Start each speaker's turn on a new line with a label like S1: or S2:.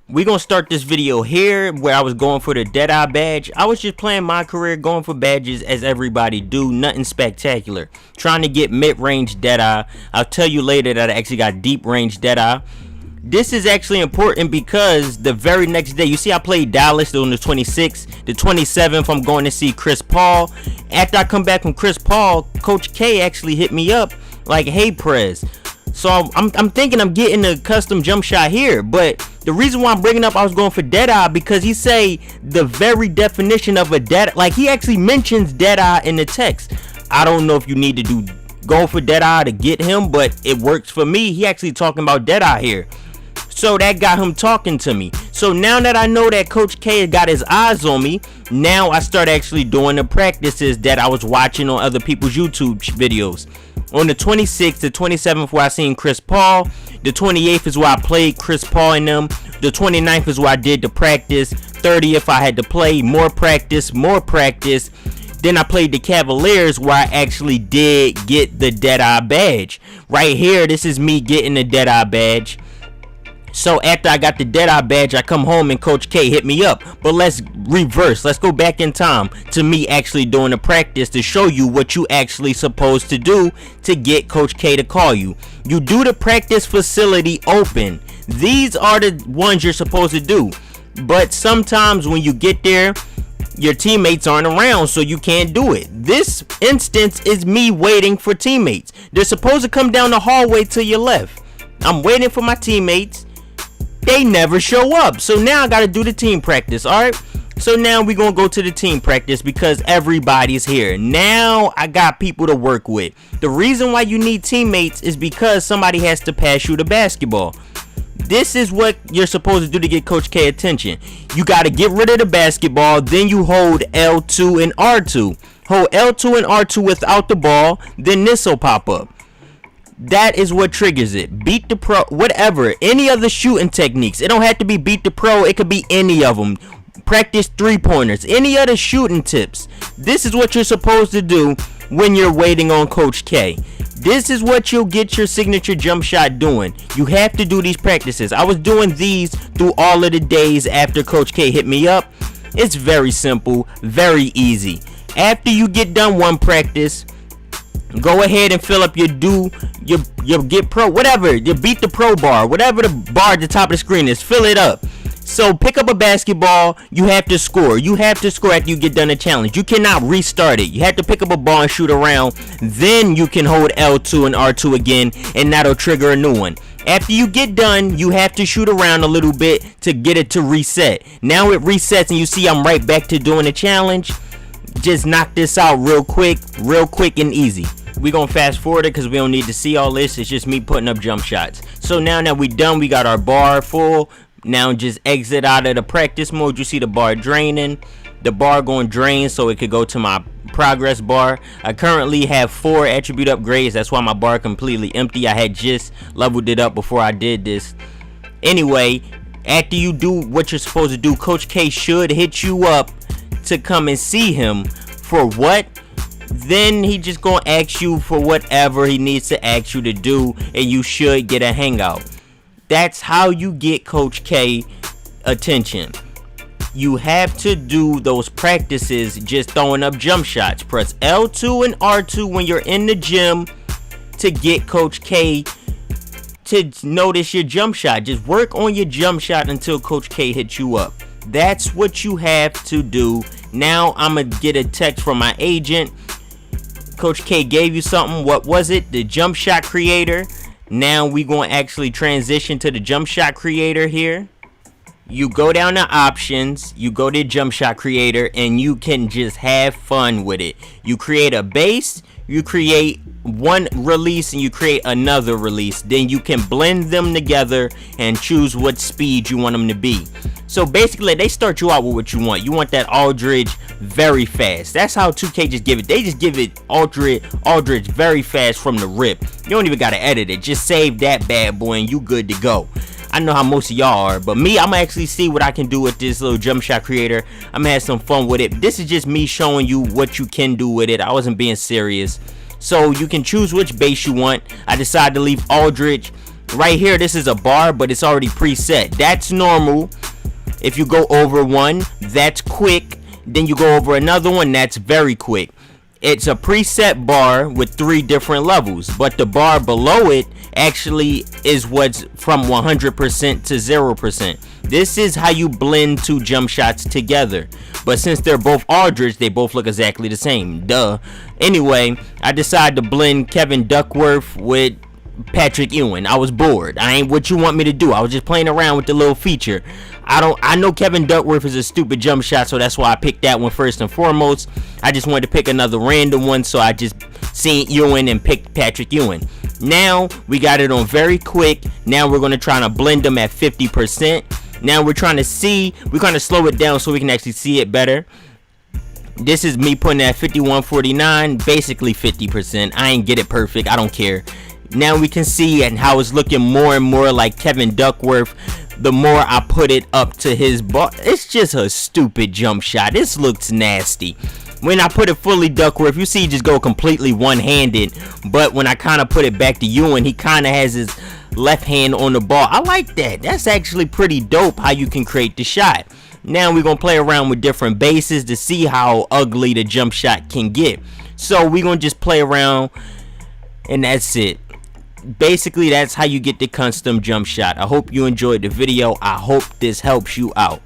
S1: We gonna start this video here where I was going for the Deadeye badge. I was just playing MyCareer, going for badges as everybody do, nothing spectacular. Trying to get mid-range Deadeye. I'll tell you later that I actually got deep range Deadeye. This is actually important because the very next day, you see I played Dallas on the 26th. The 27th, I'm going to see Chris Paul. After I come back from Chris Paul, Coach K actually hit me up like, hey Prez. So I'm thinking I'm getting a custom jump shot here, but the reason why I'm bringing up I was going for Deadeye because he say the very definition of a Deadeye, like he actually mentions Deadeye in the text. I don't know if you need to go for Deadeye to get him, but it works for me. He actually talking about Deadeye here. So that got him talking to me. So now that I know that Coach K got his eyes on me, now I start actually doing the practices that I was watching on other people's YouTube videos. On the 26th, the 27th where I seen Chris Paul, the 28th is where I played Chris Paul and them, the 29th is where I did the practice, 30th I had to play more practice. Then I played the Cavaliers where I actually did get the Deadeye badge. Right here, this is me getting the Deadeye badge. So after I got the Deadeye badge, I come home and Coach K hit me up. But let's reverse. Let's go back in time to me actually doing the practice to show you what you actually supposed to do to get Coach K to call you. You do the practice facility open. These are the ones you're supposed to do. But sometimes when you get there, your teammates aren't around, so you can't do it. This instance is me waiting for teammates. They're supposed to come down the hallway to your left. I'm waiting for my teammates. They never show up. So now I got to do the team practice. All right. So now we're going to go to the team practice because everybody's here. Now I got people to work with. The reason why you need teammates is because somebody has to pass you the basketball. This is what you're supposed to do to get Coach K attention. You got to get rid of the basketball. Then you hold L2 and R2. Hold L2 and R2 without the ball. Then this will pop up. That is what triggers it. Beat the pro, whatever, any other shooting techniques. It don't have to be beat the pro. It could be any of them. Practice three-pointers, any other shooting tips. This is what you're supposed to do when you're waiting on Coach K. This is what you'll get your signature jump shot doing. You have to do these practices. I was doing these through all of the days after Coach K hit me up. It's very simple, very easy. After you get done one practice, go ahead and fill up your get pro, whatever, your beat the pro bar, whatever the bar at the top of the screen is, fill it up. So pick up a basketball, you have to score. You have to score after you get done a challenge. You cannot restart it. You have to pick up a ball and shoot around. Then you can hold L2 and R2 again, and that'll trigger a new one. After you get done, you have to shoot around a little bit to get it to reset. Now it resets and you see I'm right back to doing the challenge. Just knock this out real quick and easy. We gonna fast forward it because we don't need to see all this. It's just me putting up jump shots. So now that we done, we got our bar full. Now just exit out of the practice mode. You see the bar draining. The bar going to drain so it could go to my progress bar. I currently have 4 attribute upgrades. That's why my bar completely empty. I had just leveled it up before I did this. Anyway, after you do what you're supposed to do, Coach K should hit you up to come and see him. For what? Then he just gonna ask you for whatever he needs to ask you to do, and you should get a hangout. That's how you get Coach K attention. You have to do those practices just throwing up jump shots. Press L2 and R2 when you're in the gym to get Coach K to notice your jump shot. Just work on your jump shot until Coach K hits you up. That's what you have to do. Now I'm gonna get a text from my agent. Coach K gave you something. What was it? The Jumpshot Creator. Now we going to actually transition to the Jumpshot Creator here. You go down to options, you go to Jumpshot Creator, and you can just have fun with it. You create a base, you create one release, and you create another release. Then you can blend them together and choose what speed you want them to be. So basically, they start you out with what you want. You want that Aldridge very fast. That's how 2K just give it. They just give it Aldridge very fast from the rip. You don't even got to edit it. Just save that bad boy and you good to go. I know how most of y'all are, but me, I'm gonna actually see what I can do with this little jump shot creator. I'm gonna have some fun with it. This is just me showing you what you can do with it. I wasn't being serious. So you can choose which base you want. I decided to leave Aldridge. Right here, this is a bar, but it's already preset. That's normal. If you go over one, that's quick. Then you go over another one, that's very quick. It's a preset bar with 3 different levels, but the bar below it actually is what's from 100% to 0%. This is how you blend 2 jump shots together. But since they're both Aldridge, they both look exactly the same. Duh. Anyway, I decided to blend Kevin Duckworth with Patrick Ewing. I was bored. I ain't what you want me to do. I was just playing around with the little feature. I know Kevin Duckworth is a stupid jump shot, so that's why I picked that one first and foremost. I just wanted to pick another random one, so I just seen Ewing and picked Patrick Ewing. Now we got it on very quick. Now we're gonna try to blend them at 50%. Now we're trying to see, we're gonna slow it down so we can actually see it better. This is me putting at 5149, basically 50%. I ain't get it perfect, I don't care. Now we can see and how it's looking more and more like Kevin Duckworth the more I put it up to his bar. It's just a stupid jump shot. This looks nasty. When I put it fully Duckworth, you see just go completely one-handed, but when I kind of put it back to Ewing, he kind of has his left hand on the ball. I like that. That's actually pretty dope how you can create the shot. Now we're gonna play around with different bases to see how ugly the jump shot can get. So we're gonna just play around, and that's it. Basically, that's how you get the custom jump shot. I hope you enjoyed the video. I hope this helps you out.